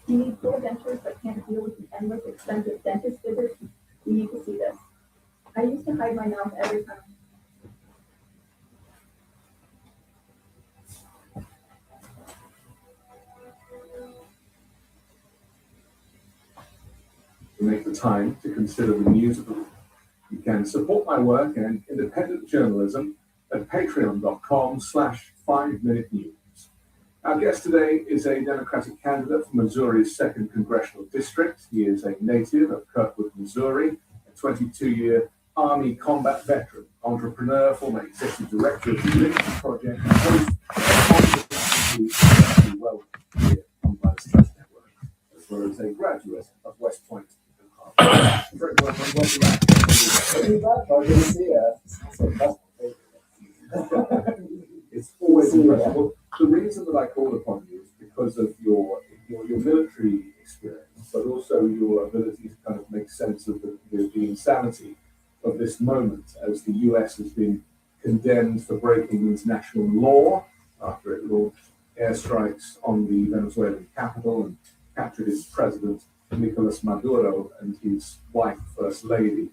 You need full dentures but can't deal with the endless expensive dentist visits? You need to see this. I used to hide my mouth every time. Make the time to consider the news of the week. You can support my work and independent journalism at patreon.com/5Minute News. Our guest today is a Democratic candidate from Missouri's 2nd Congressional District. He is a native of Kirkwood, Missouri, a 22-year Army combat veteran, entrepreneur, former executive director of the Liberty Project, and host of Well here on Virus Trust Network, as well as a graduate of West Point. Very welcome back. Good to see you. It's always impressive. The reason that I called upon you is because of your military experience, but also your ability to kind of make sense of the insanity of this moment as the US has been condemned for breaking international law after it launched airstrikes on the Venezuelan capital and captured its president, Nicolas Maduro, and his wife, First Lady.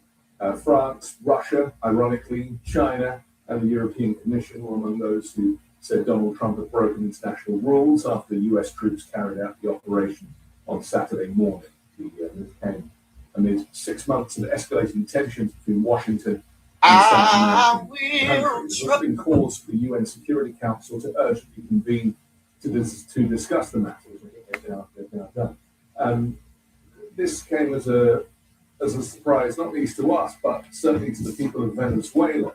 France, Russia, ironically, China, and the European Commission were among those who said Donald Trump had broken international rules after US troops carried out the operation on Saturday morning. This came amid 6 months of escalating tensions between Washington and South American countries. There have been calls for the UN Security Council to urgently convene to discuss the matter, which I think they've now done. This came as a surprise, not least to us, but certainly to the people of Venezuela.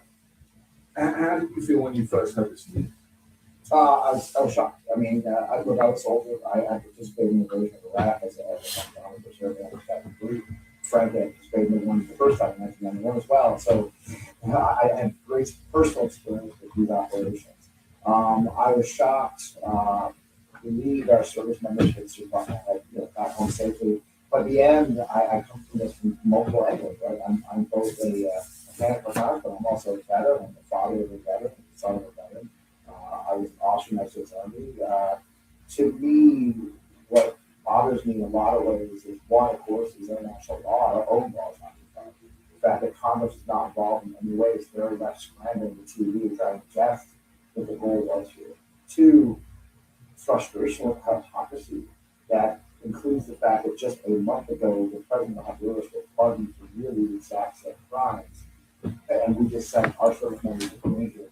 How did you feel when you first heard this news? I was shocked. I mean, I was older. I participated in the invasion of Iraq as a young reserve officer. Frank had participated in one the first time in 1991 as well. So I had great personal experience with these operations. I was shocked. We need our service members to back home safely. But at the end, I come from this from multiple angles, right? I'm both a mechanic for but I'm also a veteran. I'm the father of a veteran, the son of a veteran. I was an Austrian United Army. To me, what bothers me in a lot of ways is one, of course, is international law, our own laws not involved. The fact that Congress is not involved in any way is very much scrambling the TV trying to test what the goal was here. Two, frustration with hypocrisy that includes the fact that just a month ago, the president of Honduras was pardoned for really the exact same crimes. And we just sent our service members to danger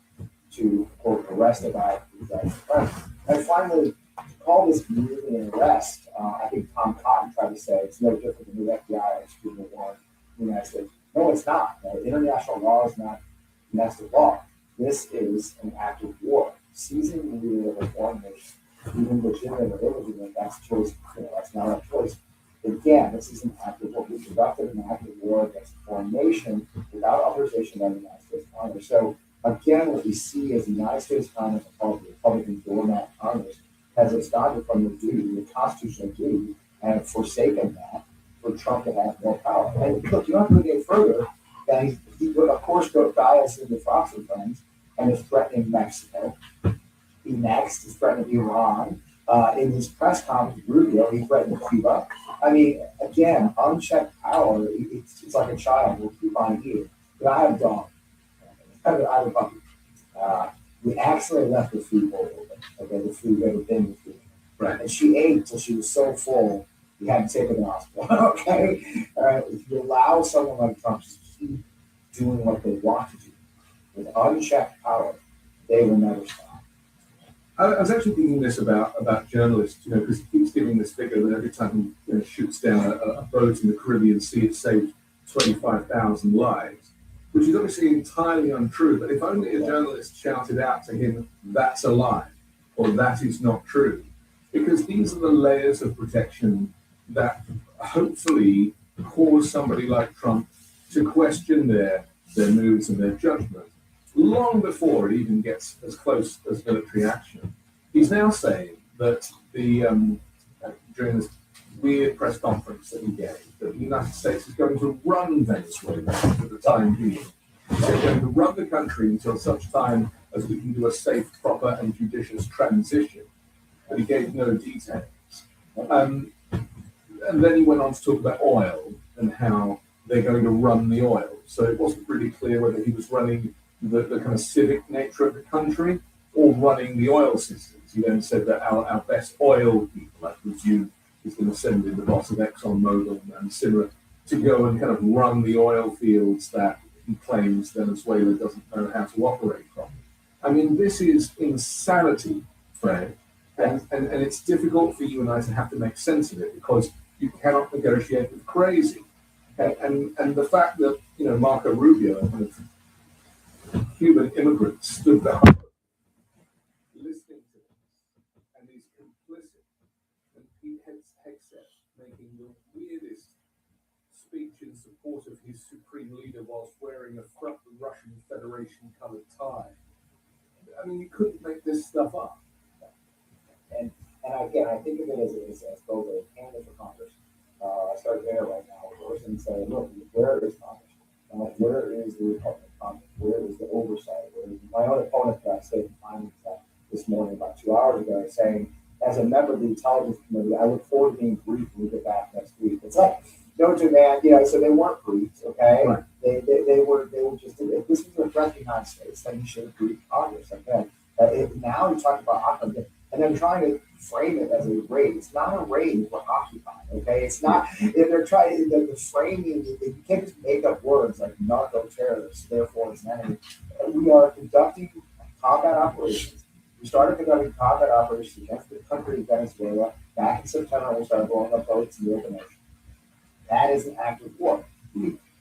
to, quote, arrest about exact crimes. And finally, to call this merely an arrest, I think Tom Cotton tried to say it's no different than the FBI executing a warrant in the United States. No, it's not. International law is not domestic law. This is an act of war. Seizing the leader of a foreign nation, even legitimate or illegitimate, that's choice. That's not our choice. Again, this is an act of war. We conducted an act of war against a foreign nation without authorization by the United States Congress. So again, what we see is the United States Congress, called the Republican doormat Congress, has absconded from the duty, the constitutional duty, and forsaken that for Trump to have more power. And look, you don't have to go any further than he of course, Dias in the Fox and friends, and is threatening Mexico. He next is threatening Iran. In his press conference, Rubio, he threatened Cuba. I mean, again, unchecked power, it's like a child. We'll keep on eating. But I have a dog. I have a puppy. We accidentally left the food bowl open. Okay, the food, everything was food. Right. And she ate until she was so full, we had to take her to the hospital. Okay? If you allow someone like Trump to keep doing what they want to do with unchecked power, they will never stop. I was actually thinking this about journalists, because he keeps giving this figure that every time he shoots down a boat in the Caribbean Sea, it saved 25,000 lives, which is obviously entirely untrue. But if only a journalist shouted out to him, that's a lie, or that is not true, because these are the layers of protection that hopefully cause somebody like Trump to question their moves and their judgment long before it even gets as close as military action. He's now saying that during this weird press conference that he gave, that the United States is going to run Venezuela for the time being. They're going to run the country until such time as we can do a safe, proper, and judicious transition. But he gave no details. And then he went on to talk about oil and how they're going to run the oil. So it wasn't really clear whether he was running the kind of civic nature of the country or running the oil systems. He then said that our best oil people, I presume, is going to send in the boss of ExxonMobil and similar to go and kind of run the oil fields that he claims Venezuela doesn't know how to operate from. I mean, this is insanity, Fred, and it's difficult for you and I to have to make sense of it because you cannot negotiate with crazy. And the fact that, Marco Rubio, kind of Cuban immigrants, stood behind listening to this, and he's complicit. And Pete Hegseth making the weirdest speech in support of his supreme leader whilst wearing a Russian Federation colored tie. I mean, you couldn't make this stuff up. And again, I think of it as both a candidate for Congress. I start there right now, of course, and say, look, where is Congress? Where is the Republican Congress? Where is the oversight? My own opponent got statement findings this morning, about 2 hours ago, saying, as a member of the Intelligence Committee, I look forward to being briefed when we get back next week. It's like, no demand, so they weren't briefed, okay? Right. They were just, if this was a threat to the United States, then you should have agreed to Congress. Okay. Now you talk about Occupy, and they're trying to frame it as a raid. It's not a raid, we're occupying. Okay. It's not, if they're trying, the framing, you can't just make up words like narco terrorists, therefore it's an enemy. We are conducting combat operations. We started conducting combat operations against the country of Venezuela back in September. We started blowing up boats in the open ocean. That is an act of war.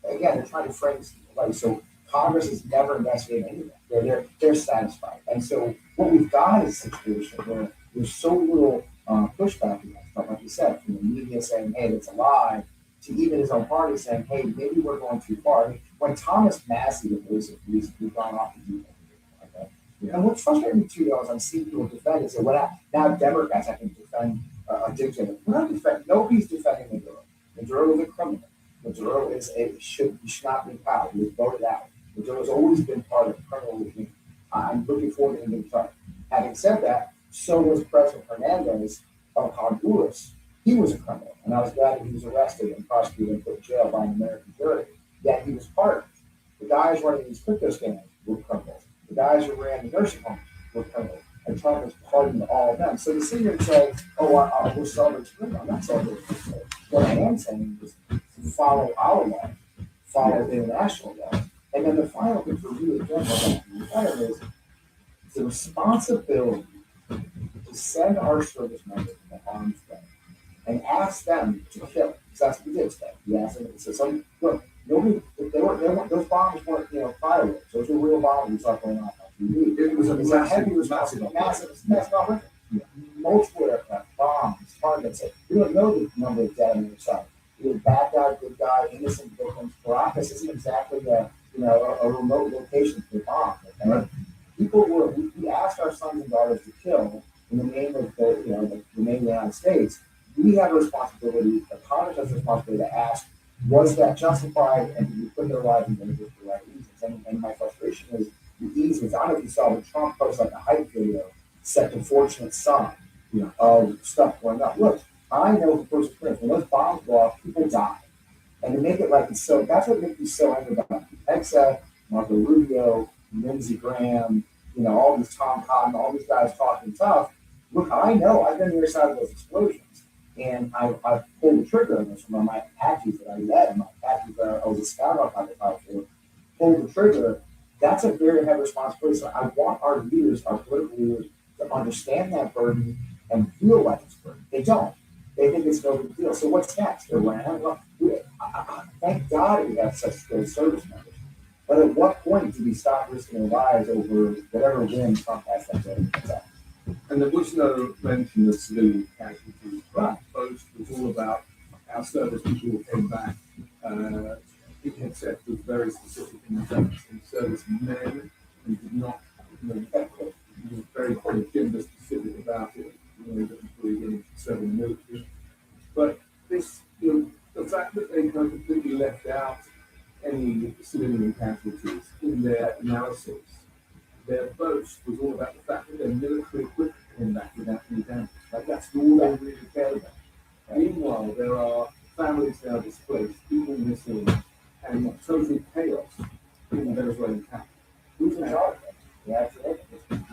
Again, they're trying to frame this like so. Congress has never investigated anything. They're satisfied, and so what we've got is a situation where there's so little pushback against stuff, like you said, from the media saying, "Hey, it's a lie," to even his own party saying, "Hey, maybe we're going too far." I mean, when Thomas Massey, the voice of reason, we've gone off the deep end. Okay, yeah. And what frustrates me too, though, is I'm seeing people defend it. Say, "Well, now Democrats I can defend a dictator." We're not defending. Nobody's defending Maduro. Maduro is a criminal. Maduro should not be powered. He was voted out. Maduro has always been part of the criminal regime. I'm looking forward to him being tried. Having said that, so was President Hernandez of Honduras. He was a criminal, and I was glad that he was arrested and prosecuted and put in jail by an American jury. Yet he was part of it. The guys running these crypto scams were criminals. The guys who ran the nursing homes were criminals. And Trump was pardoned all of them. So to sit here and say, "Oh, we're celebrating criminal," I'm not celebrating criminal. What I am saying is follow our law, follow international law. And then the final thing for me, again, is the responsibility to send our service members to the arms way and ask them to kill. Because that's what we did today. We asked them to say, "Some look, nobody, those bombs weren't fireworks. Those were real bombs we saw going off on TV. It was a heavy responsibility, massive not multiple aircraft, bombs, targets. We don't know the number of dead on the other side. We have bad guy, good guy, innocent victims. Caracas isn't exactly a remote location for bombs. Okay? Right. We asked our sons and daughters to kill in the name of the name of the United States. We have a responsibility, the Congress has a responsibility to ask, was that justified and did we put their lives in danger for the right reasons? And my frustration is the easements. I don't know if you saw the Trump post like a hype video set to Fortunate Son of stuff going up. Look, I know from first experience, when those bombs go off, people die. And to make it like it's so, that's what makes me so angry about Hegseth, Marco Rubio, Lindsey Graham, all these Tom Cotton, all these guys talking tough. Look, I know, I've been on the other side of those explosions. And I've pulled the trigger on this from my Apaches that I led, my Apaches that I was a scout on the fight for, pulled the trigger. That's a very heavy responsibility. So I want our leaders, our political leaders, to understand that burden and feel like it's a burden. They don't. They think it's no big deal. So what's next? They're running. Thank God we have such skilled service members. But at what point do we stop risking our lives over whatever win Trump has that day? And there was no mention of civilian casualties, but post was all about our service people who came back. Hegseth was very specific in service men and did not, he was very gender specific about it. Getting serving the military. But this, the fact that they completely left out any civilian casualties in their analysis, their boast was all about the fact that their military equipment came back without any damage. Like that's all they really cared about. Meanwhile, there are families now displaced, people missing, and total chaos in the Venezuelan capital. Who's in charge? Yeah, absolutely.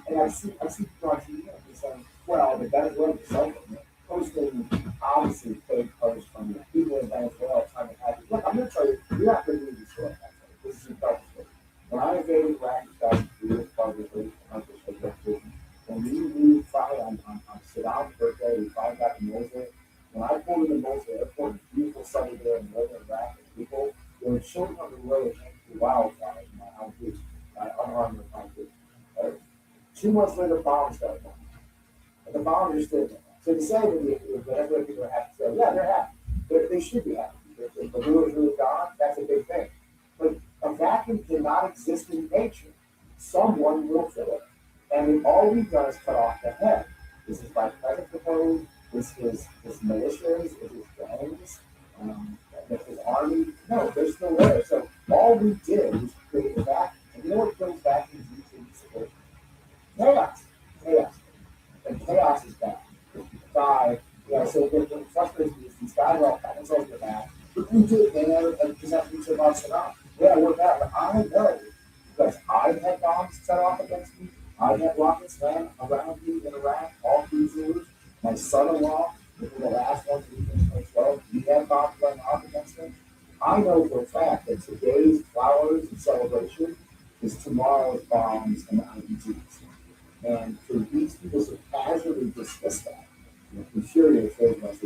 And I see people on TV saying, well, the Venezuelan government posting obviously fake posts from the people in Venezuela trying to hack it. Look, I'm going to tell you, you're not going to believe this story. This is a tough story. When I invaded Iraq in 2003, as part of the when we moved finally on Saddam's birthday, we finally got to Mosul. When I pulled into Mosul Airport, it's beautiful sunny there in northern Iraq, and people, there were children on the road hanging wildfire in my house, unarmed with concrete. 2 months later, bombs started going. And the bombs are still there. So to say that the Venezuelan people are happy, so yeah, they're happy. They should be happy. If the war is really gone, that's a big thing. But a vacuum cannot exist in nature. Someone will fill it. And all we've done is cut off the head. This is by President proposed. This is his militias, this is gangs, his army. No, there's no way. So all we did was create a vacuum. And you know what kills vacuums usually? Chaos. And chaos is bad. Die. So what frustrates me is these guys are all patting themselves in the back. But we did, man, because that's what we said about Saddam. We yeah, work out, but I know, because I've had bombs set off against me, I've had rockets land around me in Iraq, all through Zeus. My son-in-law, who was the last one to be in 2012, he had bombs going off against him. I know for a fact that today's flowers and celebration is tomorrow's bombs and IEDs. And for these people to casually dismiss that, I'm sure you're afraid of us.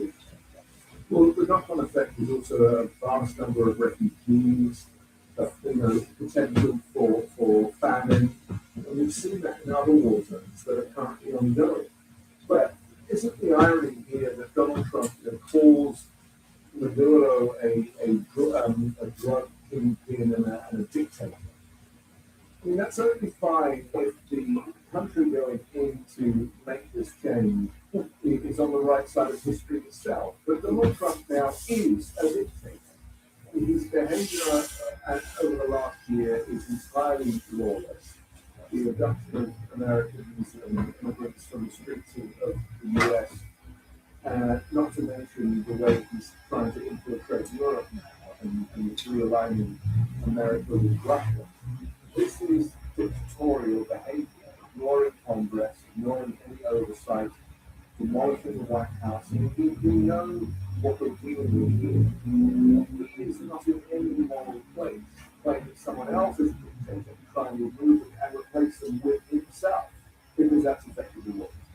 Well, the knock-on effect is also a vast number of refugees, potential for famine. And we've seen that in other war zones that are currently ongoing. But isn't the irony here that Donald Trump calls Maduro a drug kingpin and a dictator? I mean, that's only fine if the country going in to make this change is on the right side of history itself. But Donald Trump now is a dictator. His behavior over the last year is entirely lawless. The reduction of Americans and immigrants from the streets of the US, not to mention the way he's trying to infiltrate Europe now and realigning America with Russia. This is dictatorial behavior, ignoring Congress, ignoring any oversight, demolishing the White House. And we know what we're dealing with here. He is not in any moral place, claiming someone else is a dictator, trying to remove them and replace them with himself, because that's effectively what he's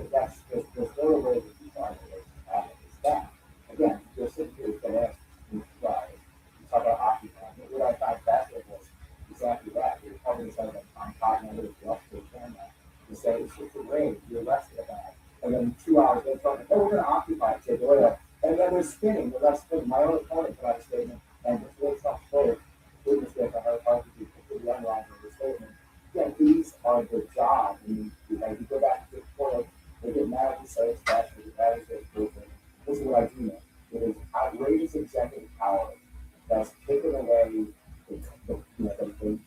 doing. There's no way that you find a way to have it. It's that. Again, you're sitting here with that ask me why. You talk about Occupy. What I found fascinating was exactly that. You're probably saying that I'm talking under the up to the camera to say it's just a raid, you're arrested about. And then 2 hours later, oh, we're going to occupy it, take oil. And then they're spinning the rest of my own opponent put out a statement, and before Trump spoke, witness with the Harvard Harvard people, completely unlawful the statement. Yeah, these are the job. You go back to the point, they get mad and say it's bad for the bad is proven. This is what I do know. It is outrageous executive power that's taken away the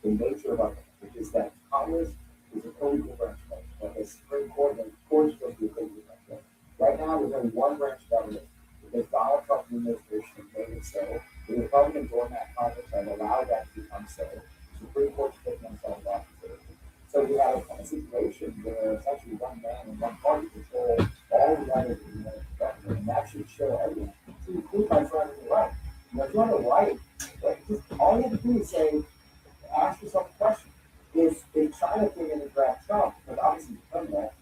nature of our country, which is that Congress is a co-equal branch of government, but the Supreme Court and the court is supposed to be a co-equal branch of government. Right now, there's only one branch of government because Donald Trump administration made it so. The Republicans on that Congress have allowed that to become so. The Supreme Court's taken themselves off the table. So we have a situation where essentially one man and one party control all the levels of the government, and that should show everyone. To include my friend on the right. If you're on the right, just all you have to do is say, ask yourself a question. If China came in and grabbed Trump, because obviously he's done that,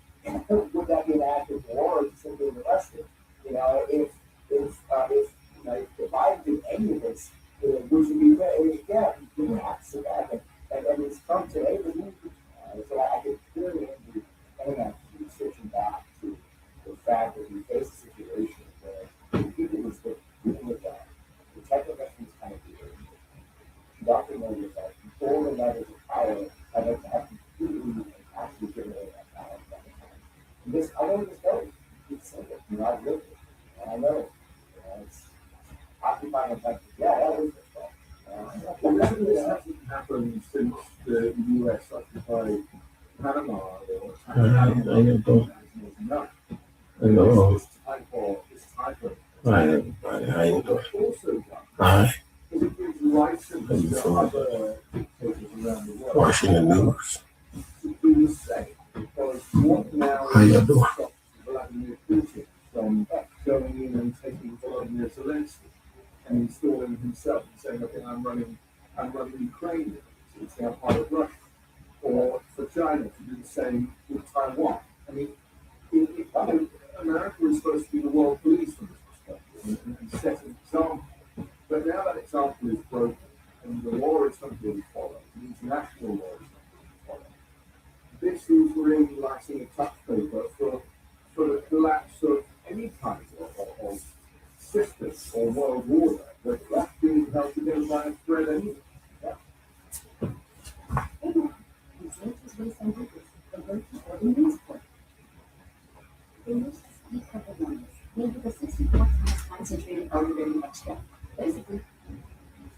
would that be an act of war or just simply arrested? If Biden did any of this, which would be again, he would have to sit back and it's Trump today, but so I get clearly angry and keep switching back to the fact that we face a situation where the people who still dealing with that, the technical questions kind of weird. Conducting all this, all the levels of power, have completely actually given away that power. And this, I know where this goes. It's simple. I've lived it. And I know. It's occupying a country. Yeah, that is the stuff. Well, this hasn't happened since the US occupied Panama or enough. I know. This type of Hi, everybody. How you doing? also done Hi. is it gives license to other dictators around the world Watching the news. to do the same. Because what now How you doing? stops Vladimir Putin from going in and taking Volodymyr Zelensky and installing himself and saying, okay, I'm running Ukraine. It's now part of Russia. Or for China to do the same with Taiwan. I mean, America is supposed to be the world police from this perspective and set an example. But now that example is broken and the law is not being followed, the international law is not being followed. This is really lighting a touch paper for the collapse of any kind of system or world order that's being held together by a thread anyway. They used to speak of the ones, maybe the 64 times concentrated on very much depth. Basically,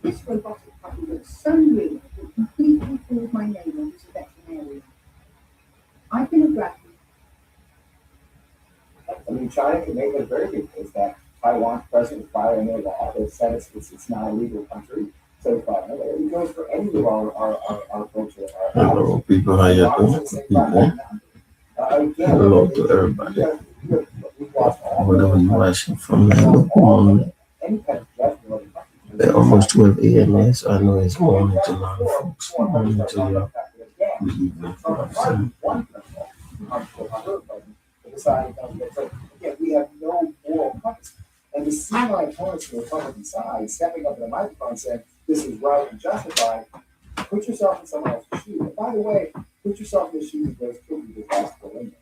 this robotic puppy looks so real it completely fooled my neighbor who's a veterinarian. I've been a graduate. I mean, China can make a very big case that Taiwan's president filing a law that says it's not a legal country. so far. And it goes for any of our culture. Hello, people. How you doing? People. Again, Hello to everybody. we've lost all Whatever you watching from now on, any kind of judgment. at almost 12 a.m. Yes, I know it's morning to a lot of folks. Morning to you. Good evening for us. And Again, we have no moral compass. And to see my opponents on the Republican side stepping up to the microphone saying this is right and justified, put yourself in someone else's shoes. And by the way, put yourself in the shoes of those children who just asked for Lincoln.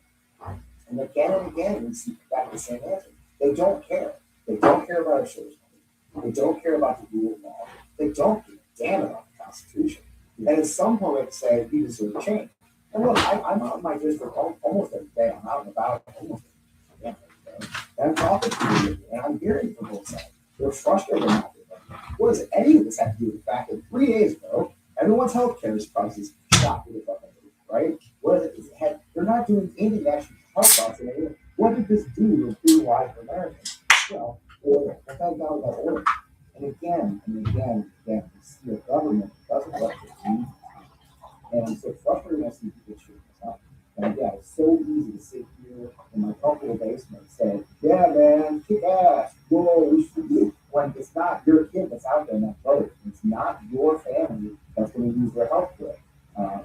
And again, we see back the same answer. They don't care. They don't care about our service money. They don't care about the rule of law. They don't give a damn about the Constitution. And at some point, they say we deserve change. And look, I'm out in my district almost every day. I'm out and about almost every day. And I'm talking to people, and I'm hearing from both sides. They're frustrated about it. What does any of this have to do with the fact that 3 days ago, everyone's health care prices shot through the fucking roof, right? What is it? They're not doing anything to actually help us. And what did this do to improve lives for Americans? Well, order. I thought that was about order. And again, we see a government that doesn't let the community. And I'm so frustrated when I see people shooting us up. And again, it's so easy to sit here in my comfortable basement and say, yeah, man, kick ass. Whoa, we should do. When it's not your kid that's out there in that boat. It's not your family that's going to use their health care.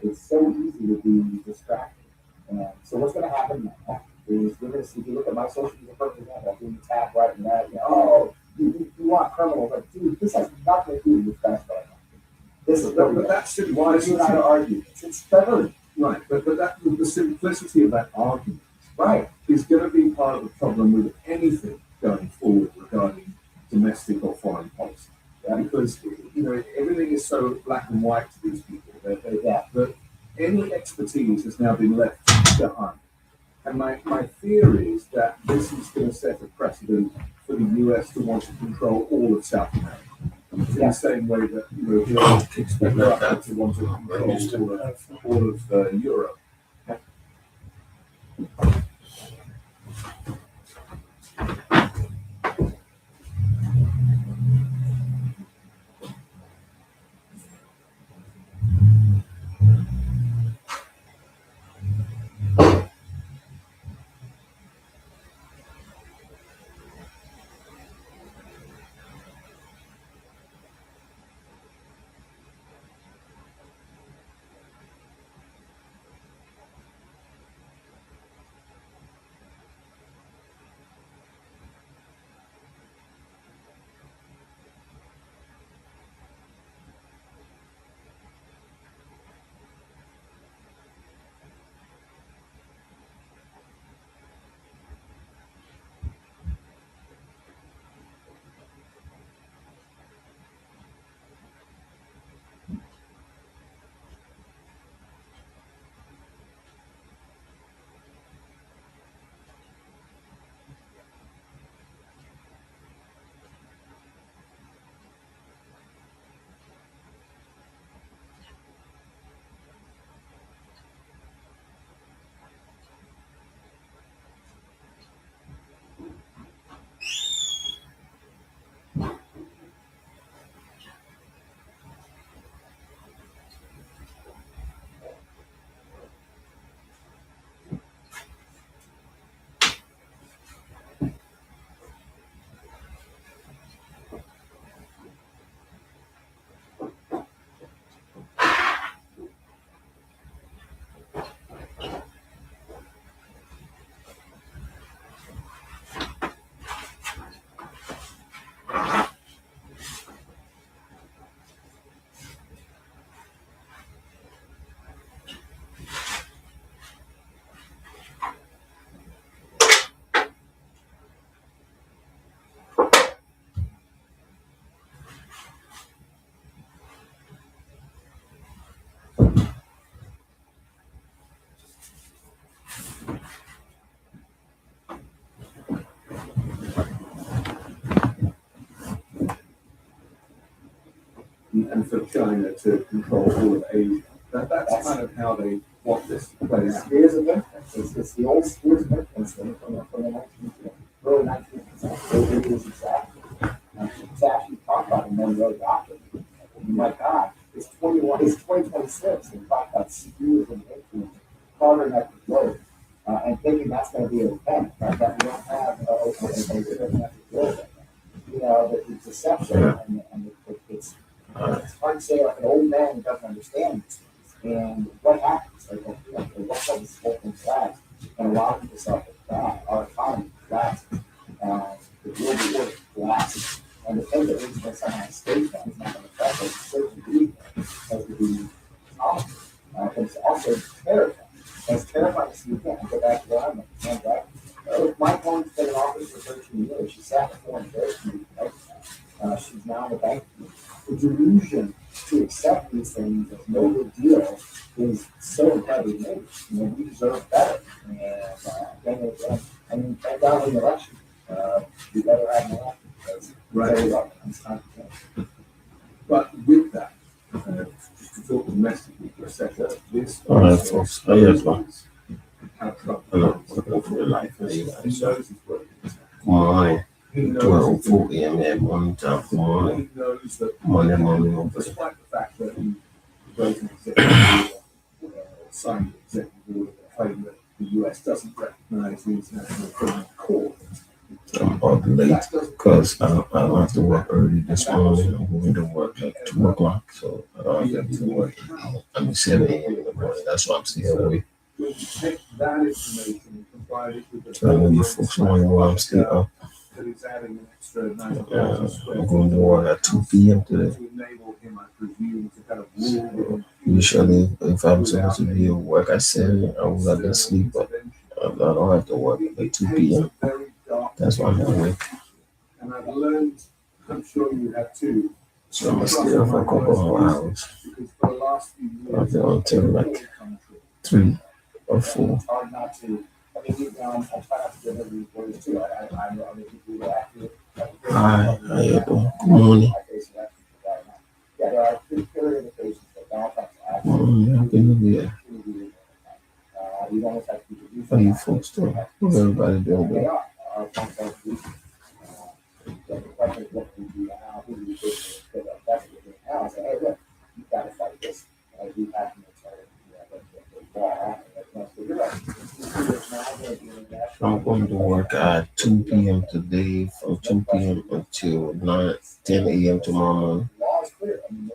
It's so easy to be distracted. And so what's going to happen now is we're going to see, if you look at my social media, perfect example, I'm doing the tap right and that, you want criminals. Like, dude, this has nothing to do with fast right now. This is But that's why you're not argue. It's better. right. But the simplicity of that argument, Right. is going to be part of the problem with anything going forward regarding domestic or foreign policy. Because everything is so black and white to these people that any expertise has now been left behind. And my fear is that this is going to set a precedent for the US to want to control all of South America. In the same way that Russia to want to control all of Europe. And for China to control all of Asia. That's kind of how they want this to play out. Spheres of influence. It's the old spheres of influence from the early 19th century. It is exactly. It's actually talked about in Monroe Doctrine. globe, and thinking that's going to be okay. In fact, that we don't have a interconnected globe right now. You know, the deception and it's hard to say like an old man who doesn't understand these things. And what happens? Like, what's up this whole thing flags? And a lot of people start to cry. Our economy collapses. The global order collapses. And the thing that we're somehow state that is not going to affect us certainly has to be common. But it's also terrifying. And it's terrifying to see again. I go back to what I'm like, look, my opponent's been in office for 13 years. She sat before and very few. She's now in the bank. The delusion to accept these things as no big deal is so incredibly negative. You know, we deserve better. And again, and thank God in the election, we better have an election because it's time to change. But with that, just to talk domestically for a second, this All right, folks. How you doing? how Trump Hello. Welcome to the life. How you he guys? knows his work. Good morning. He knows 12:04 a.m. morning time. Good morning. he knows that Monday over there. despite the fact that he wrote an executive order, signed an executive order that claimed that the US doesn't recognize the International Criminal Court. I'm up late because I don't have to work early this morning. I'm going to work at 2 o'clock, so I don't have to work. I'm 7 a.m. in the morning. That's why I'm still awake. When you take that information and combine it with the So I know you folks wondering why I'm still up. that he's adding an extra 9,000 square I'm going to work at 2 p.m. today. to enable him, I presume, to kind of rule. Usually, if I'm supposed to be at work at 7, I would have been asleep, but I don't have to work at 2 p.m. That's why I'm awake. And I've learned, I'm sure you have too, So I'm still up for a couple more hours. because for the last few I'll years, be on till like 3 or 4. It's hard not to. I mean, I try not to give every word too. I know other people who are active. Hi, how you doing? Good morning. Yeah, there are three clear indications that Democrats are active. Happy New Year. We almost have to be. How you folks doing? Hope everybody doing They good. are. Our folks are producing. The question is what do we do now? Who do we do? That's what we're doing now. I say, hey, look, you've got to fight this. We have to make sure the law. So you're right. I'm going to work at 2 p.m. today from 2 p.m. until 10 a.m. tomorrow morning. Law is clear. I mean,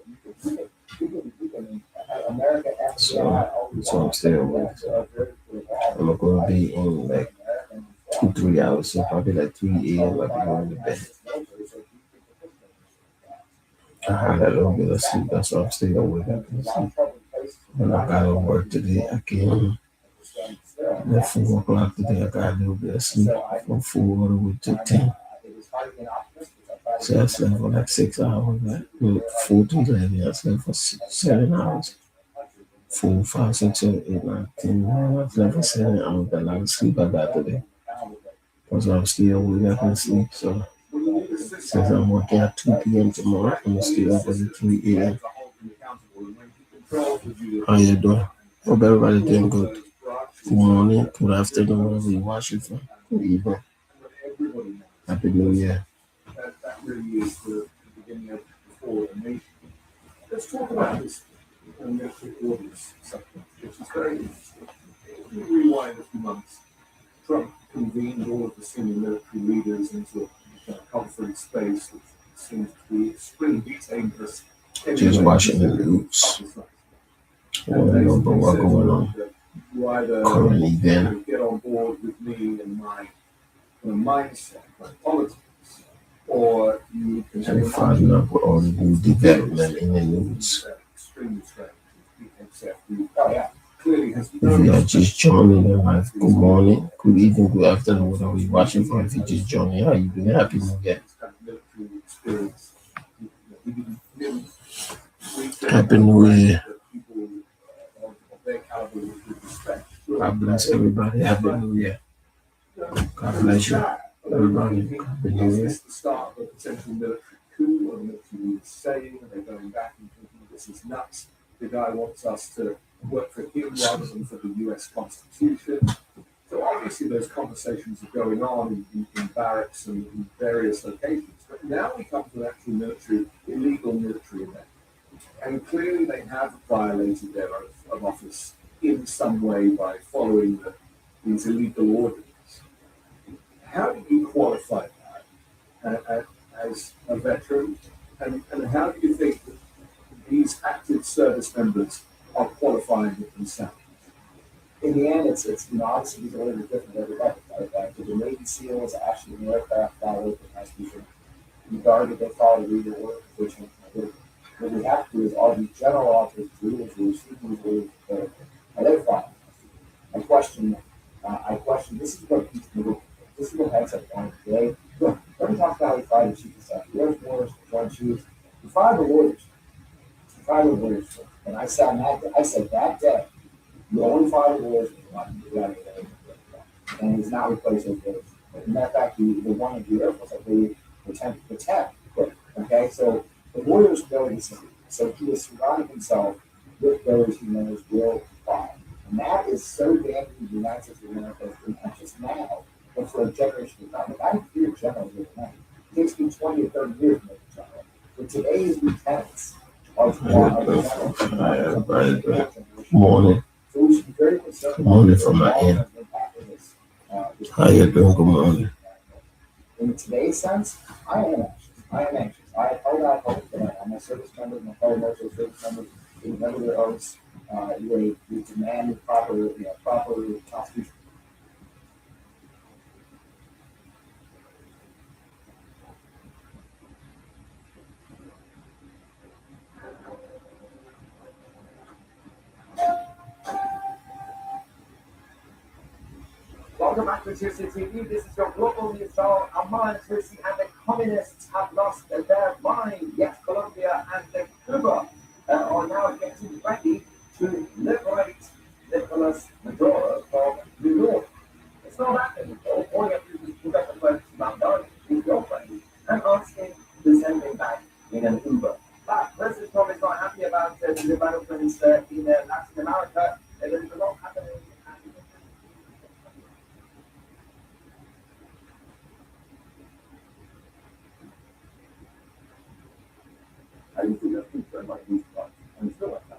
you can America has So I'm still awake. I'm going to be in like 2-3 hours, so probably like 3 a.m. I'll be going to bed. I had a little bit of sleep, that's why I'm still awake. I can sleep. When I got to work today, I came at 4 o'clock today. I got a little bit of sleep from 4 all the way to 10. So I slept for like 6 hours. Like 4 to 11, I slept for 7 hours. 4, 5, 6, 7, 8, 9, 10. I slept for 7 hours. That's a lot of sleep I got today. Because I'm still awake, I can sleep. So since I'm working at 2 p.m. tomorrow, I'm still up at 3 a.m. How you doing? Hope everybody doing good. Good morning, good afternoon, wherever you watch it from. Good evening. Happy New Year. That really is the beginning of the fall of the nation. Let's talk about this military orders subject, which is very interesting. If we rewind a few months, Trump convened all of the senior military leaders into a conference space, which seems to be extremely dangerous. Just watching the news. I want to know about what's going on. You either Current event. get on board with me and my mindset, my politics, or you can And following up with all the new development in the news. extremely strange. Oh, yeah. Clearly has If you are just joining the live, good morning, good evening, good afternoon, whatever you're watching from. If you just joining, how you doing? Happy New Year. Happy New Year. God bless everybody. Happy New Year. God bless you. Everybody, Happy New Is Year. this the start of a potential military coup or military leaders saying, are they going back and thinking this is nuts? The guy wants us to work for him rather than for the US Constitution. So obviously those conversations are going on in barracks and in various locations. But now we come to an actual illegal military event. And clearly they have violated their oath of office in some way by following these illegal orders. How do you qualify that as a veteran? And how do you think that these active service members are qualifying it themselves? In the end, it's obviously these orders are different everybody. Right? The Navy SEALs actually in the aircraft follow the Constitution. The Guard, they follow the legal order position. What we have to do is all these general officers do is receive these orders and they follow. I question. This is what heads up on today. Look, let me talk about how we fire the chief of staff. The Air Force, the Joint Chiefs, we fire the warriors. We fire the warriors. And I said that day, you only fire the warriors and he's not replaced those warriors. As a matter of fact, the one in the Air Force, I believe, the 10th quit. Okay, so the warriors know this. So he has surrounded himself with those he knows will fire. And that is so damaging to the United States of America, not just now, but for a generation to come. Like, I can be a general overnight. It takes me 20 or 30 years to make a general. But today's lieutenants are Morning. So we should be very concerned. Good morning from my end. How you doing? Good morning. In today's sense, I am anxious. I held out hope that my service members, my fellow military service members, they remember their oaths. They demand proper constitution. Welcome back to Tuesday TV. This is your global news channel. Amman, Turkey, and the communists have lost their mind. Yes, Colombia and Cuba are now getting ready to liberate Nicolas Maduro from New York. It's not happening. All you have to do is pick up the phone to Mandari, who's your friend, and ask him to send him back in an Uber. But President Trump is not happy about the developments in Latin America. There is a lot happening. How do you feel concerned about these products? And still like that.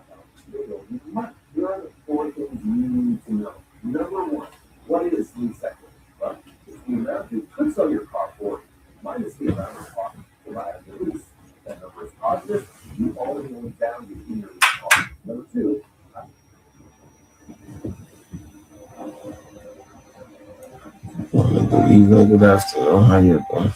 Here are the 4 things you need to know. Number 1, what is lead sector? Well, it's the amount you could sell your car for minus the amount of cost to buy a new lease. That number is positive. You only own down the yearly cost. Number 2, Good afternoon. How you doing?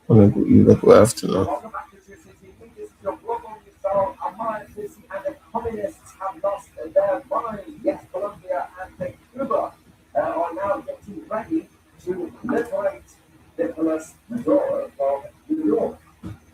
Good afternoon. Welcome back to Tuesday TV. This is your global news channel. Amman, Turkey, and the communists have lost their mind. Yes, Colombia and Cuba are now getting ready to liberate Nicolas Maduro from New York.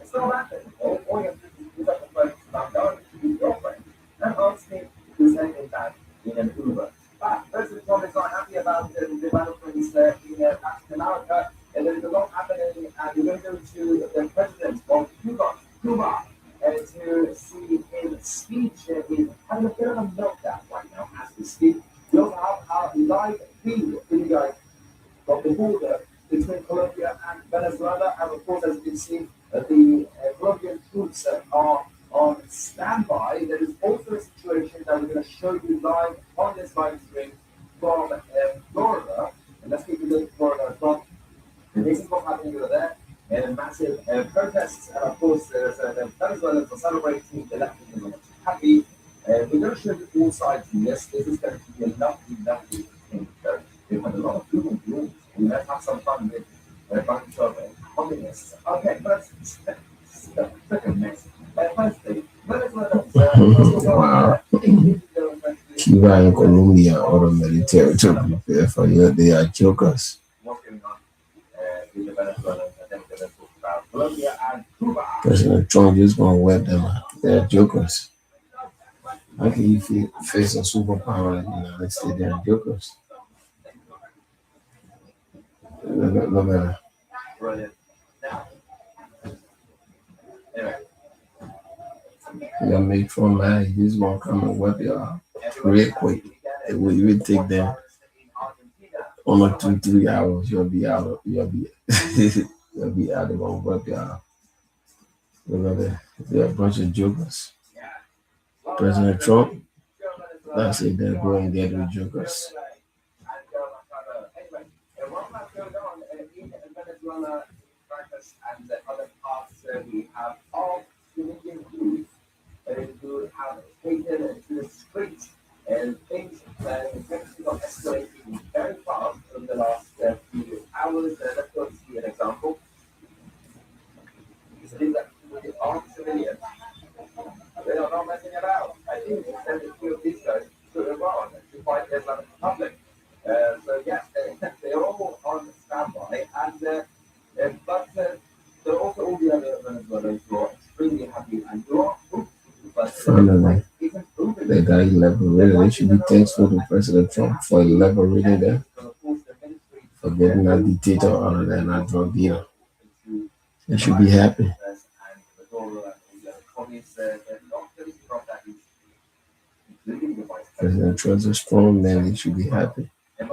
It's not happening. All you have to do is pick up the phone to Mandari, who's your friend, and ask him to send him back in an Uber. But President Trump is not happy about the developments in Latin America. And there is a lot happening, and we're going to go to the president of Cuba, to see his speech. He's having a bit of a meltdown right now as we speak. We also have our live feed from the border between Colombia and Venezuela, and of course, as you can see, the Colombian troops are on standby. There is also a situation that we're going to show you live on this live stream from Florida. And let's keep a look at Florida from. And this is what's happening over there. And massive protests. And of course, there's Venezuelans are celebrating the election. They're happy. We're going to show you all sides in this. This is going to be a lovely thing. So we've had a lot of Google rules. And let's have some fun with a bunch of communists. Okay, first, second next. First thing, Wow. Cuba and Colombia are the military to prepare for you. They are jokers. what's going on with the Venezuelans, and then we're going to talk about Colombia and Cuba. President Trump just gonna wear them out. They're jokers. How can you face a superpower like the United States? They're jokers. Look at her. Brilliant. Now, anyway, You gotta make Trump mad. He's gonna come and whip y'all real quick. It will even take them almost 2-3 hours. You'll be out. You'll be you'll be out. They're gonna whip y'all. Look at that. They're a bunch of jokers. President Trump, That's it. They're going get the jokers. Anyway, while that goes on, in Venezuela, Caracas, and other parts, we have all Canadian youth who have taken to the streets, and things got escalating very fast over the last few hours. Let's go see an example. You see that with armed civilians. They are not messing about. I think they sent a few of these guys to Iran to fight the Islamic Republic. So yes, they're all on standby, but there are also all the other Venezuelans who are extremely happy and who are hopeful. But Finally, isn't proven. they got liberated. They should be thankful to President Trump for liberating them, for getting that dictator out of there, that drug dealer. They should be happy. President Trump is a strong man. They should be happy. He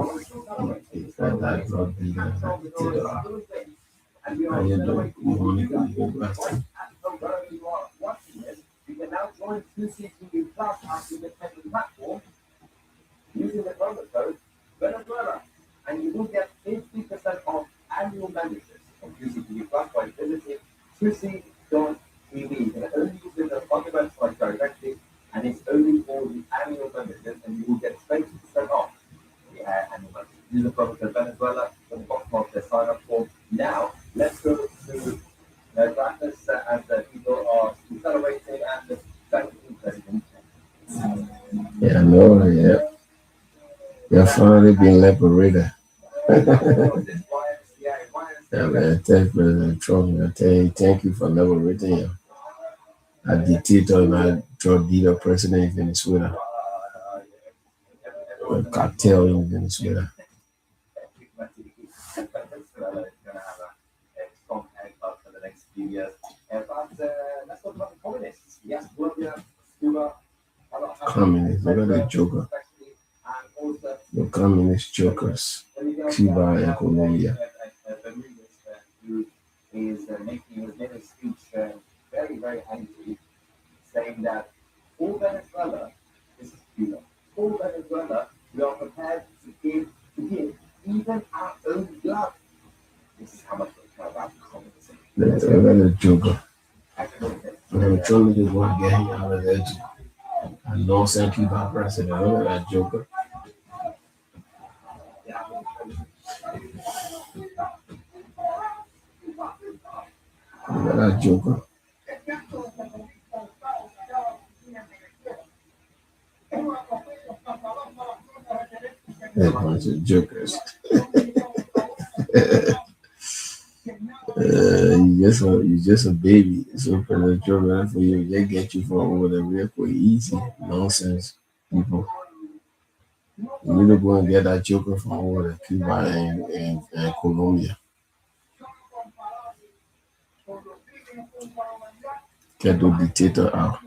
got that drug dealer, that dictator out. How you doing? You want to go back to? You can now join 2CTV Plus as independent platform using the promo code Venezuela, and you will get 50% off annual memberships of 2CTV Plus by visiting 2C.tv. You can only use it on the website directly, and it's only for the annual membership, and you will get 20% off the annual membership. Use the promo code Venezuela on the bottom of the sign up form. Now, let's go to Caracas as people are celebrating and thanking President Trump. Yeah, I know. Yeah, they're finally being liberated. Yeah, man. Thank President Trump. I tell you, thank you for liberating him. A dictator and a drug dealer president in Venezuela. A cartel in Venezuela. Let's talk about the communists. Yes, Colombia, Cuba, Communists. Look at that joker. The communist jokers. Cuba and Colombia. Who is making a speech very, very angry, saying that for Venezuela, this is Cuba, for Venezuela, we are prepared to give even our own blood. This is how much we care about communism. Look at that joker. I'm trying to go and get him out of there. I know St. Cuba president. Look at that joker. Look at that joker. They're a bunch of jokers. You just a baby. So President Trump ran for you. They get you from over there real quick, easy. Nonsense, people. You need to go and get that joker from over there, Cuba and Colombia. Get the dictator out.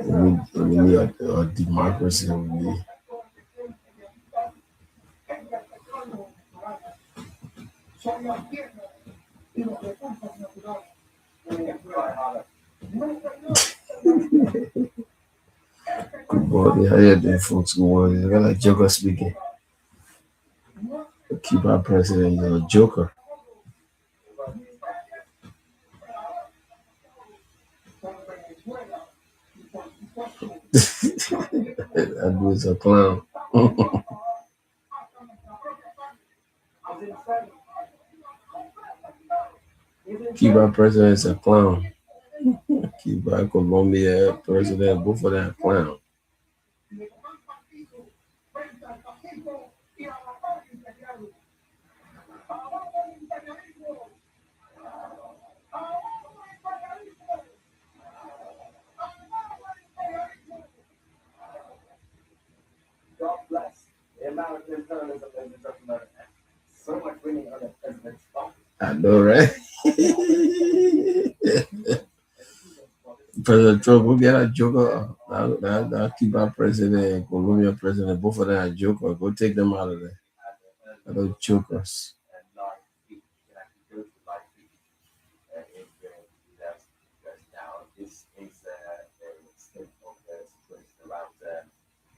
We need a democracy. We need. Good morning. How you doing, folks? Good morning. I got a joker speaking. The Cuba president is a joker. That dude's a clown. Cuba president is a clown. Cuba, Colombia president, both of them are clown. God bless the American journalism, ladies and gentlemen. So much winning on the president's spot. I know, right? President Trump will get a joker. That Cuba president and Colombia president, both of them are jokers. Go take them out of there. Those jokers. And live feed, you can actually go to live feed if that's now. This is a state of the situation around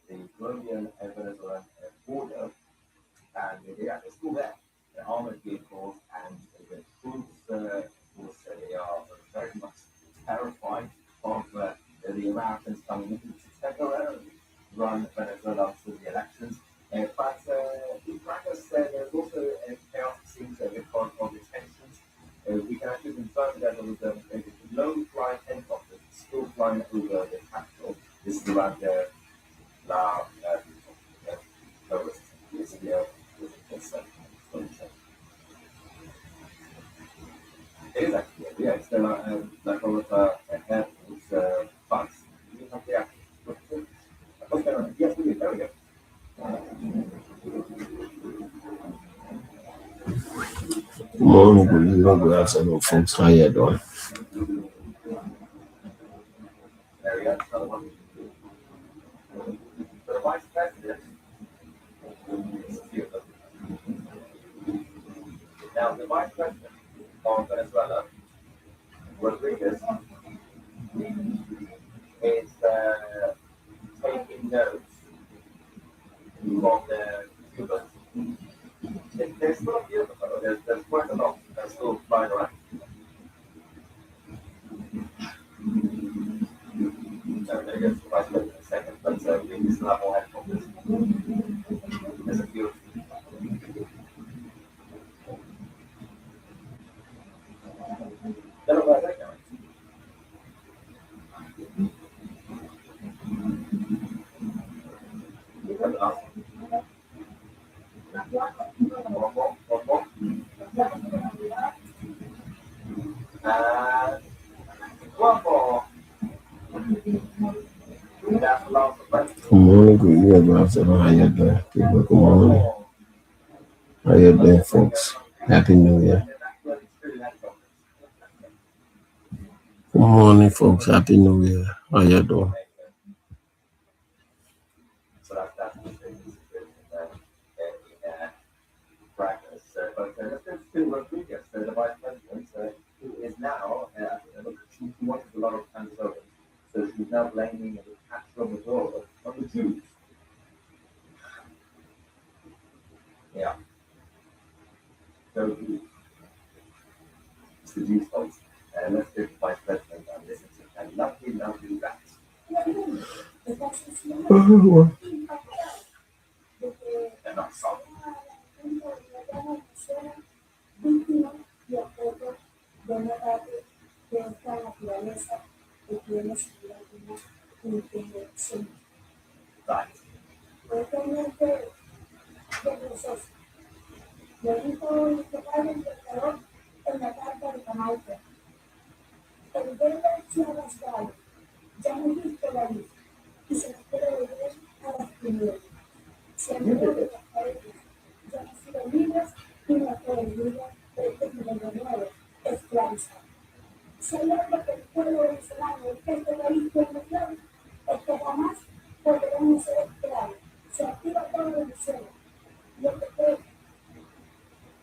the Colombian and Venezuelan border, and they're still there. The armored vehicles and the troops, also they are very much terrified of the Americans coming in to temporarily run Venezuela through the elections. But in practice, there's also chaos scenes because of the tensions. We can actually confirm that there was a low-flying helicopter still flying over the capital. This is around La it is actually, yeah, it's the like all of airports, bus. Do you have the actual? What's going on? Yes, we do. There we go. Morning, good evening, good afternoon, folks. How you doing? There we go. Another one. For the vice president, it's a few of them. Now, the vice president of Venezuela, Rodriguez, is taking notes from the Cubans. There's still a few of them, though. There's quite a lot that's still flying around. So there goes the vice president in a second, but we still have more helicopters. There's a few. They're not like that, guys. And the last one. And one more. That's the last one. Good morning, good evening, good afternoon. How you doing, people? Good morning. How you doing, folks? Happy New Year. Good morning, folks. Happy New Year. How you doing? So that's the situation in practice. But let's go to Rodriguez, the vice president, who is now, she wanted a lot of Venezuelans. So she's now blaming the capture of Maduro on the Jews. Yeah. So it's the Jews' fault. Let's go to the vice president and listen to a lovely rap. And not song. Víctima y objeto de un ataque de esta naturaleza que tiene sin duda alguna intención. Right. Es realmente vergonzoso. Lo dijo que padre el dictador en la carta de Jamaica. El verde se ha rasgado, ya no he visto la luz, y se nos quiere volver a las tinieblas. Se han ido de las paredes, ya han sido libres y no pueden vivir este mundo nuevo, esclavizado. Si hay algo que el pueblo venezolano y que este país tiene claro, es que jamás podremos ser esclavos. Se activa todo Venezuela. Lo que creo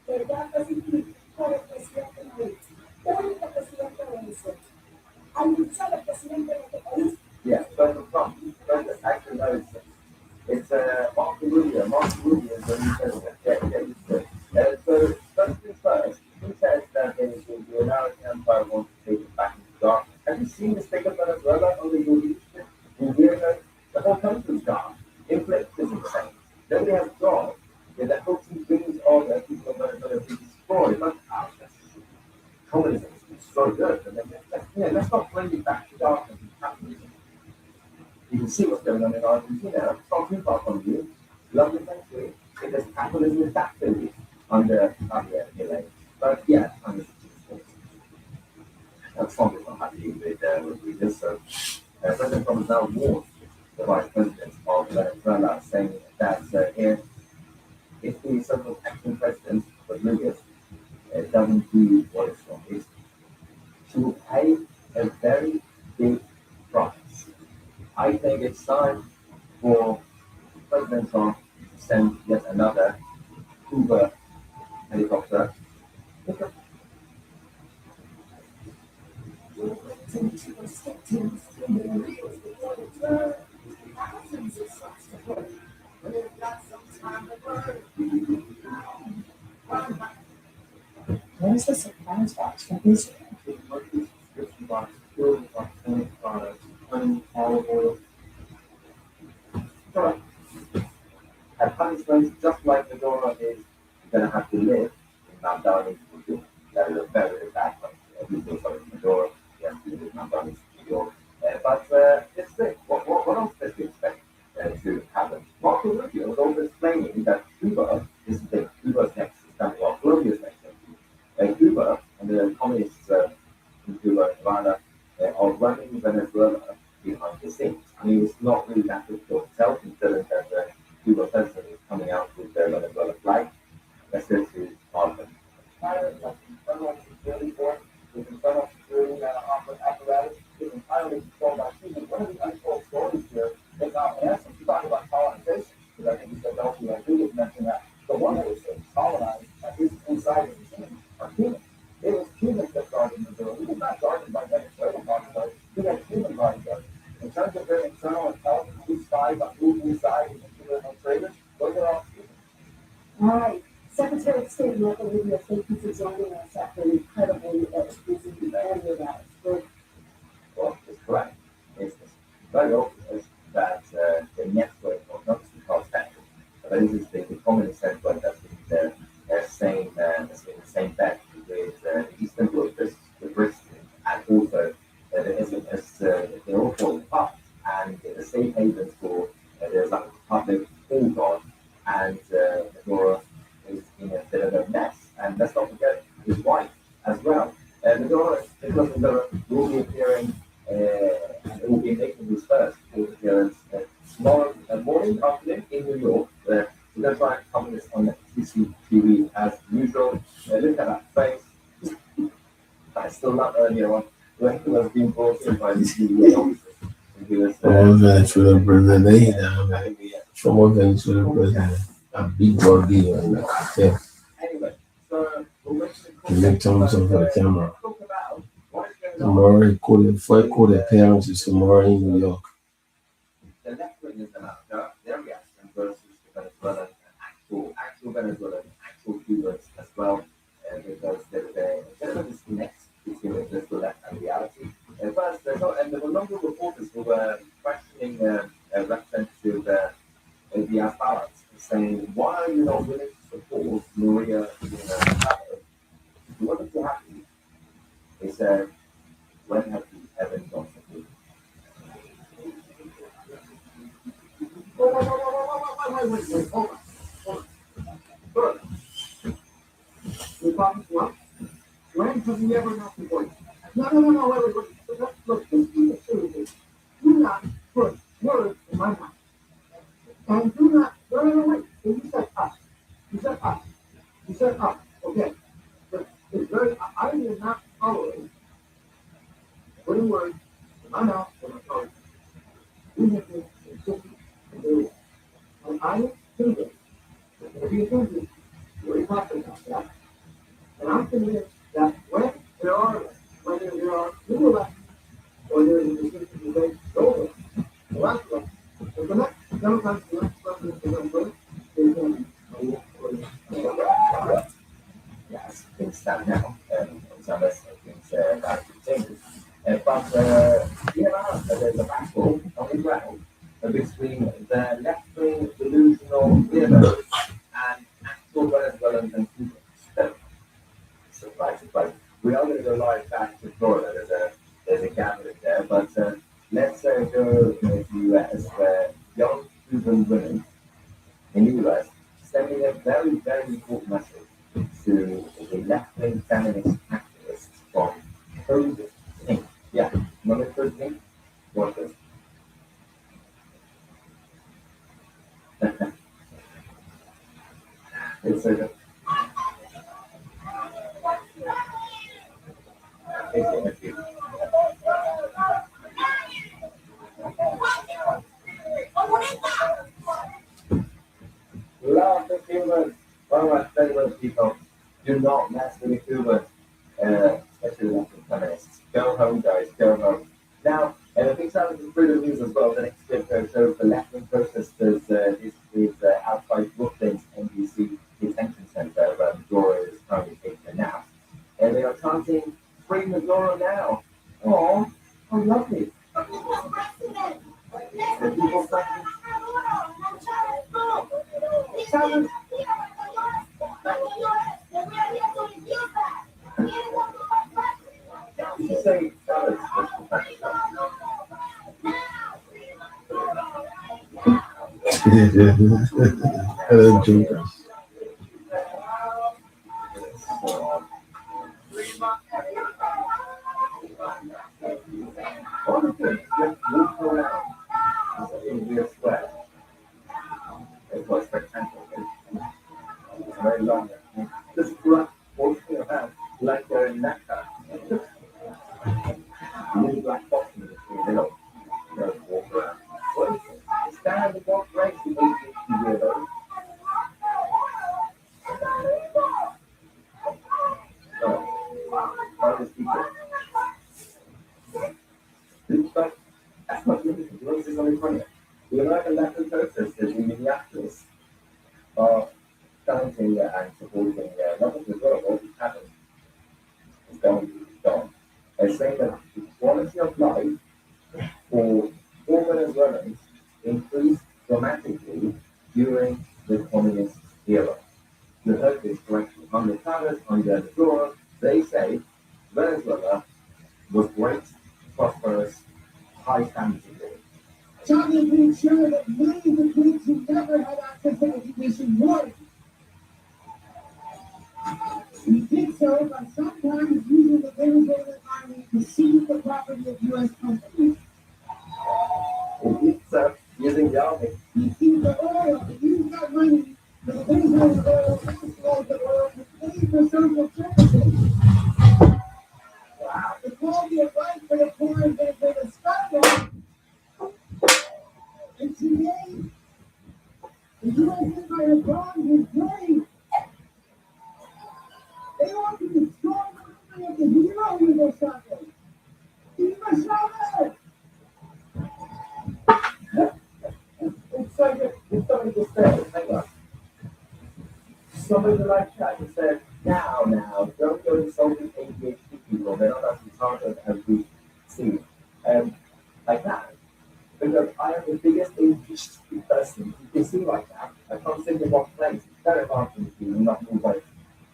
que ya recibí por el presidente Maduro, único presidente de Venezuela. Hay un solo presidente de este país. Yes, President Trump. President actually knows it's Marco Rubio. Marco Rubio is the new president. Yeah, used to it. So first things first, he says that the American empire wants to take it back into dark. Have you seen the state of Venezuela under your leadership? In here, the whole country's gone. Inflation is insane. Nobody has jobs. The hopes and dreams of the people of Venezuela be destroyed. Like, communism is so good. And let's not bring it back to darkness and capitalism. You can see what's going on in Argentina. It's not too far from you. Lovely country. Because capitalism is that food under Javier Milei. But yeah, I'm Trump is not happy with this. So President Trump has now warned the vice president of Venezuela, saying that if the so-called acting president, Rodriguez, doesn't do what is wrong, she will pay a very big price. I think it's time for President Trump to send yet another Cuba helicopter. thousands of slots to play. We've got some time to burn. What is the surprise box from Israel? The monthly subscription box filled with authentic products, honey, olive oil. Correct. And punishment, just like Medora is, you're gonna have to live in Mount Darwin for you. That is a very, very bad punishment. People sorry, Medora, you have to live in Mount Darwin for you. But it's great. What else does you expect to happen? Marco Rubio was also explaining that Cuba is big. Cuba's next is coming. Well, Colombia's next. Cuba and the communists in Cuba and Havana are running Venezuela behind the scenes. I mean, it's not really that difficult to tell, considering that the Cuba president is coming out with their Venezuela flag. Let's go to Parliament. Internal security force, with internal security apparatus, is entirely controlled by Cuba. One of the untold stories here is now, in essence, you talk about colonization, because I think you said Delphi, I think you mentioned that. The one that was colonized, at least inside the regime, are Cubans. It was Cubans that guarded Missouri. It was not guarded by Venezuelan guards. We had Cuban guards. In terms of their internal intelligence, who spies on who inside and Cuban traders, those are all Cubans. All right. Secretary of State Marco Rubio, thank you for joining us after an incredibly busy area of ours. Well, it's correct. It's very obvious that the network of not just the contact, but this is the communist network that's been the same bet with the Eastern Bloc, the Brits, and also the SMS, they're all falling apart. And the safe havens for the Islamic Republic all gone, and Medora is in a bit of a mess. And let's not forget his wife as well. Nicolas Maduro will be appearing and will be making his first court appearance tomorrow morning, afternoon in New York. We're going to try and cover this on CCTV as usual. Look at that face. That's still not earlier on. When he was being brought in by the CEO. Former Venezuela president, former Venezuela president, a big body and a cartel. Anyway, so And then thumbs up for the camera. talk about what is going on. Tomorrow, recorded, for court appearances tomorrow in New York. The left wing is America, their reaction versus the Venezuelan, actual Venezuelan, actual Cubans as well, because there is a bit of a disconnect between just the left and reality. First, there were a number of reporters who were questioning Representative Diaz Balart, saying, why are you not willing to support Maria Machado? He wasn't too happy. He said, when have you ever not supported? Wait, hold on. First, we promised what? When have you ever not supported? No, wait. Look, seriously. Do not put words in my mouth. And do not, wait. So you said us. You said us. Okay. But it's very, I will not tolerate putting words in my mouth or my tongue. We have been consistent and very well. And I will do this. It's going to be a duty. We already talked about that. And I'm convinced that when there are new elections, or there is a decision to make over the last election, if the next Democrats, the next president is going to win, they're going to yes, things stand now, and some of things are changes. But there's a battle on the ground between the left-wing delusional weirdos and actual Venezuelans and Cubans. Surprise. We are going to go live back to Florida. There's a gathering there, but let's go to the US, where young Cuban women in the US sending a very, very important message to the left-wing feminist activists from Code Pink. Yeah, remember Code Pink? Watch this. It's so good. Thank you. Love the Cubans. One of my favorite people. Do not mess with the Cubans, especially the feminists. Go home, guys. Go home. Now, a big time in freedom news as well. The next clip shows the left-wing protesters. This is outside Brooklyn's NBC detention center where Maduro is currently taking a nap. And they are chanting, "Free Maduro now!" Oh, how lovely. The people chanting, "Challenge!" She say, "Challenge!" Hello, Jokers. Honestly, just walk around India Square. It was spectacular. It's very long. Just walking around like they're in Mecca. Little black box in the middle. Just walk around. What is it? Stand and walk right to the though. So, all these people. But that's not limited. This is only funny. The American left protesters in Minneapolis are chanting and supporting not only the world, what is happening. It's gone. They're saying that the quality of life for all Venezuelans increased dramatically during the communist era. You heard this correctly. Under Chavez, under Maduro, they say Venezuela was great, prosperous, high standards of living. Chavez made sure that millions of kids who never had access to education would. He did so by sometimes using the Venezuelan army to seize the property of U.S. companies. He did so using the army. He seized the oil, he used that money for the Venezuelan oil, exploited the oil, and paid for social services. Wow. The quality of life for the poor in Venezuela skyrocketed. And today, the U.S. empire bonds is grave. They want to destroy the memory of the hero Hugo Chavez. Hugo Chavez! It's somebody just said, hang on. Somebody like that just said, now, don't go insulting ADHD people. They're not as retarded as we see. Like that. Because I am the biggest ADHD person you can see like that. I can't think of what place. It's very hard for me to not move my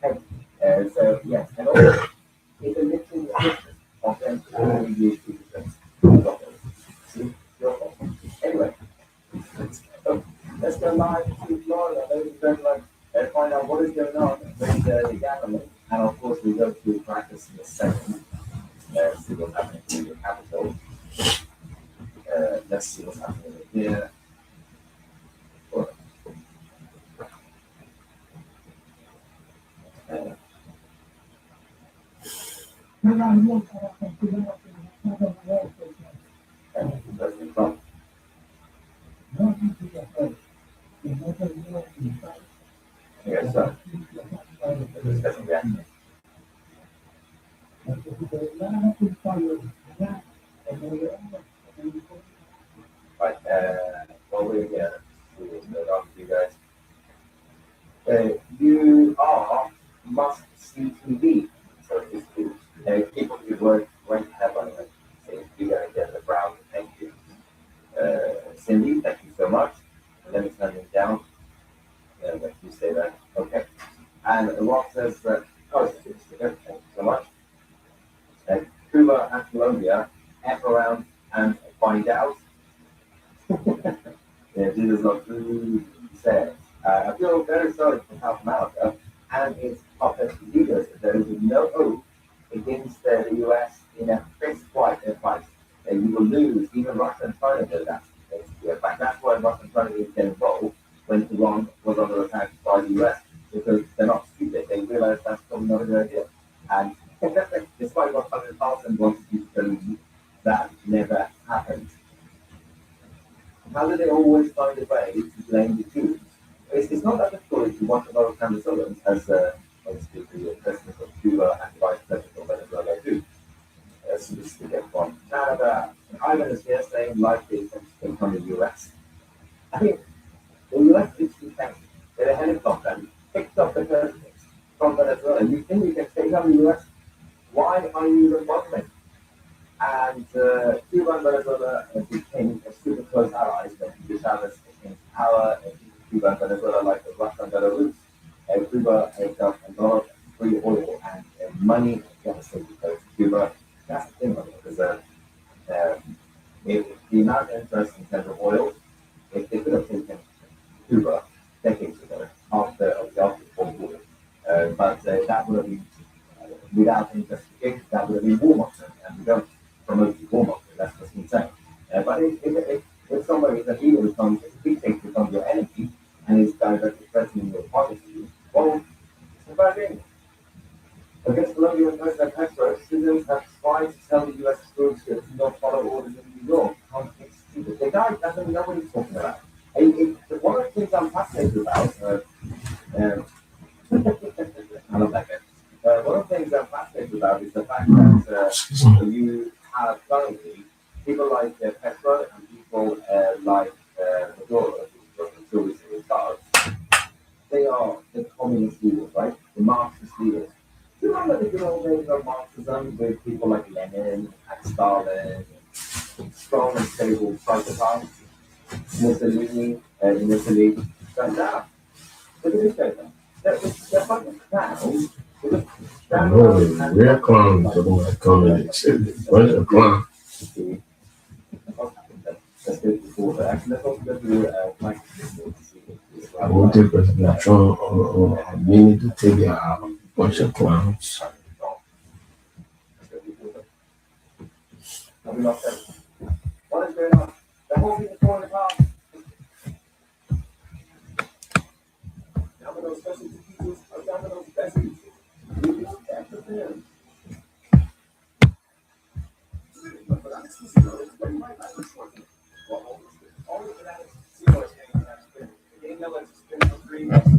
head. So, yes. And also, it's a literal description of them ADHD difference. See? Your fault. Anyway. Let's go live to Florida, ladies and gentlemen, and find out what is going on with the gathering. And of course, we go to practice in a second. See what's happening in the capital. Let's see what's happening here. President Trump. Yes, sir. Discussing that. Right, while we're here, we will start off with you guys. You are must see TV, so to speak. People who work right have on it. So you guys get the brown, thank you. Cindy, thank you so much. Let me turn it down. Let you say that. Okay. And Rob says that, thank you so much. Cuba and Colombia, F around and find out. This is what he said. I feel very sorry for South America and its puppet leaders. There is no hope against the US in a fixed fight. You will lose. Even Russia and China did that. In fact, that's why Russia and China didn't get involved when Iran was under attack by the US, because they're not stupid. They realized that's probably not a good idea. And despite what Tucker Carlson wanted you to believe, that never happened. How do they always find a way to blame the Jews? It's not that difficult if you watch a lot of Venezuelans, as obviously the president of Cuba and the vice president of Venezuela do. So this is from Canada, likely to come from the US. I mean, the US literally came in a helicopter and picked up the terrorists from Venezuela. You think you can take on the US? Why are you even bothering? And Cuba and Venezuela became super close allies when Hugo Chavez came to power. Cuba and Venezuela, like Russia and Belarus, Cuba got a lot of free oil and money devastated to Cuba. That's the thing, because if the American interest in terms of oil, if they could have taken Cuba decades ago after the Cold War, but that would have been without any justification, that would have been warmongering, and we don't promote warmongering, that's just insane. But if somebody, if a leader becomes, if a dictator becomes your enemy and is directly threatening your policy, well, it's a bad thing. Against Colombian President Petro, citizens have tried to tell the US troops to not follow orders in New York. It's stupid. The guy doesn't know what he's talking about. One of the things I'm fascinated about, I love that guy. One of the things I'm fascinated about is the fact that you have currently people like Petro and people like Maduro, who is in charge. They are the communist leaders, right? The Marxist leaders. Do you remember the good old days of Marxism with people like Lenin and Stalin, strong and stable psychopaths, Mussolini in Italy? But now, look at this guy now. They're fucking clowns. I know the real clowns are going to come in and say, "Where's the clown?" Let's go before that. Actually, let's also go to What difference between Trump or meaning to take out a bunch of clowns? What is going on? The whole thing is falling apart. Domino's specialty pizzas are Domino's best pizzas. We just can't prepare. But I'm just going to bring my back to short. All of that is zero. They know it's been for 3 months.